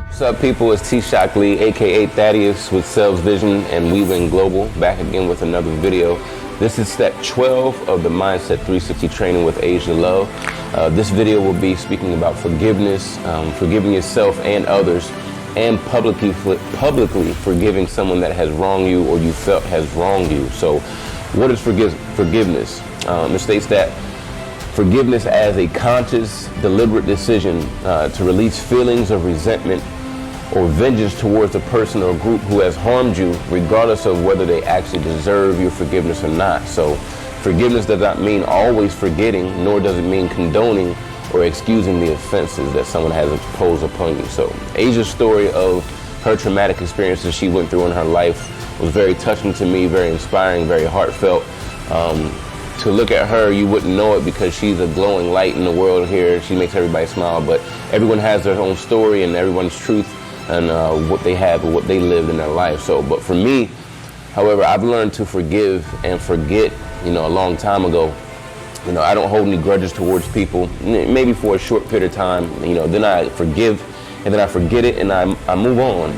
What's up, people? It's T.ShockLee, aka Thaddeus with Sales Vision and Weaving Global, back again with another video. This is step 12 of the Mindset360 training with Asia Love. This video will be speaking about forgiveness, forgiving yourself and others, and publicly forgiving someone that has wronged you or you felt has wronged you. So, what is forgiveness? It states that forgiveness as a conscious, deliberate decision to release feelings of resentment or vengeance towards a person or group who has harmed you, regardless of whether they actually deserve your forgiveness or not. So forgiveness does not mean always forgetting, nor does it mean condoning or excusing the offenses that someone has imposed upon you. So Asia's story of her traumatic experiences she went through in her life was very touching to me, very inspiring, very heartfelt. To look at her, you wouldn't know it because she's a glowing light in the world here. She makes everybody smile, but everyone has their own story and everyone's truth and what they have and what they lived in their life. So, but for me, however, I've learned to forgive and forget, a long time ago. I don't hold any grudges towards people, maybe for a short period of time, then I forgive and then I forget it and I move on.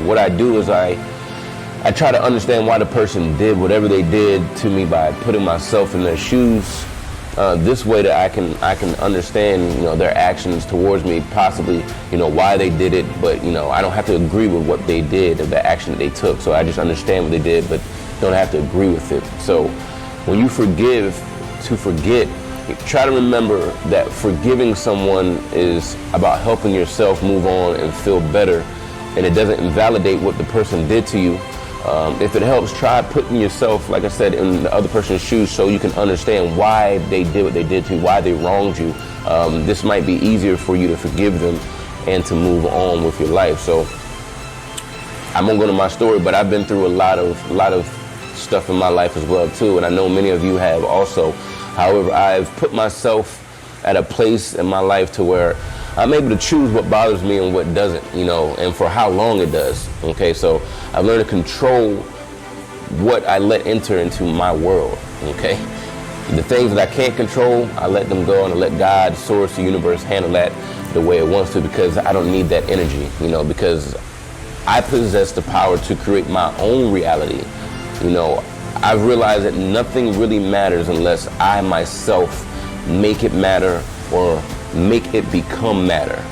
What I do is I try to understand why the person did whatever they did to me by putting myself in their shoes. This way that I can understand, their actions towards me, possibly, why they did it, but, I don't have to agree with what they did or the action that they took. So I just understand what they did, but don't have to agree with it. So when you forgive to forget, try to remember that forgiving someone is about helping yourself move on and feel better, and it doesn't invalidate what the person did to you. If it helps, try putting yourself, like I said, in the other person's shoes so you can understand why they did what they did to you, why they wronged you. This might be easier for you to forgive them and to move on with your life. So I won't go to my story, but I've been through a lot of stuff in my life as well too, and I know many of you have also. However, I've put myself at a place in my life to where I'm able to choose what bothers me and what doesn't, and for how long it does. Okay, so I've learned to control what I let enter into my world. Okay, the things that I can't control, I let them go, and I let God, source, the universe handle that the way it wants to, because I don't need that energy, because I possess the power to create my own reality. I've realized that nothing really matters unless I myself make it matter or make it become matter.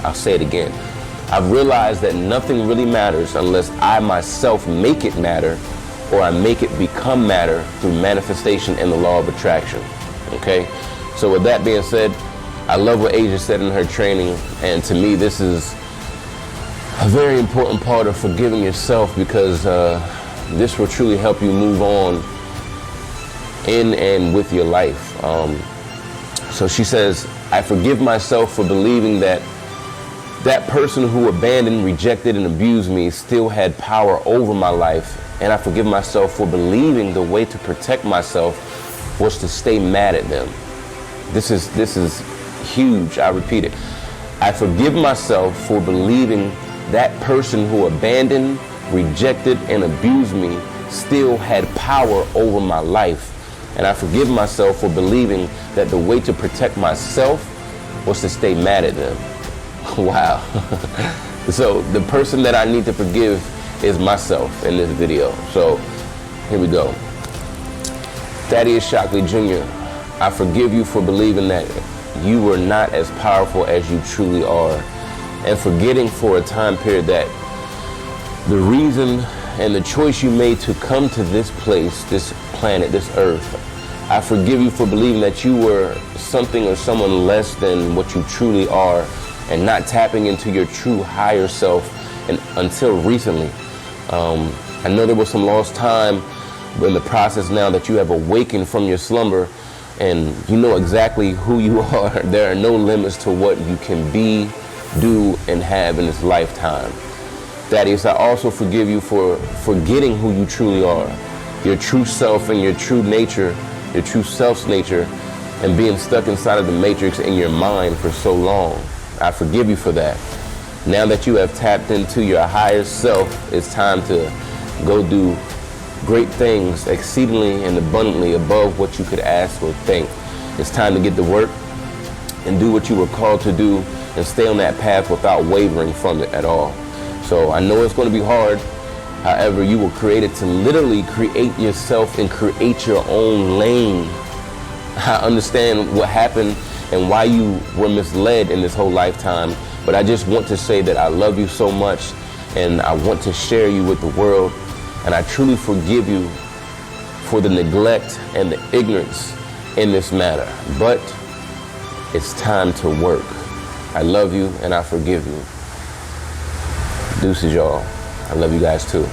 I'll say it again. I've realized that nothing really matters unless I myself make it matter or I make it become matter through manifestation and the law of attraction. Okay? So with that being said, I love what Asia said in her training, and to me this is a very important part of forgiving yourself, because this will truly help you move on in and with your life. So she says, I forgive myself for believing that person who abandoned, rejected, and abused me still had power over my life. And I forgive myself for believing the way to protect myself was to stay mad at them. This is huge. I repeat it. I forgive myself for believing that person who abandoned, rejected, and abused me still had power over my life. And I forgive myself for believing that the way to protect myself was to stay mad at them. Wow. So the person that I need to forgive is myself in this video. So here we go. T.ShockLee Jr., I forgive you for believing that you were not as powerful as you truly are, and forgetting for a time period that the reason and the choice you made to come to this place, this planet, this earth, I forgive you for believing that you were something or someone less than what you truly are, and not tapping into your true higher self until recently. I know there was some lost time in the process now that you have awakened from your slumber, and you know exactly who you are. There are no limits to what you can be, do, and have in this lifetime. Thaddeus, I also forgive you for forgetting who you truly are, your true self and your true nature, your true self's nature, and being stuck inside of the matrix in your mind for so long. I forgive you for that. Now that you have tapped into your higher self, it's time to go do great things exceedingly and abundantly above what you could ask or think. It's time to get to work and do what you were called to do and stay on that path without wavering from it at all. So I know it's going to be hard. However, you were created to literally create yourself and create your own lane. I understand what happened and why you were misled in this whole lifetime, but I just want to say that I love you so much and I want to share you with the world, and I truly forgive you for the neglect and the ignorance in this matter. But it's time to work. I love you and I forgive you. Deuces, y'all. I love you guys too.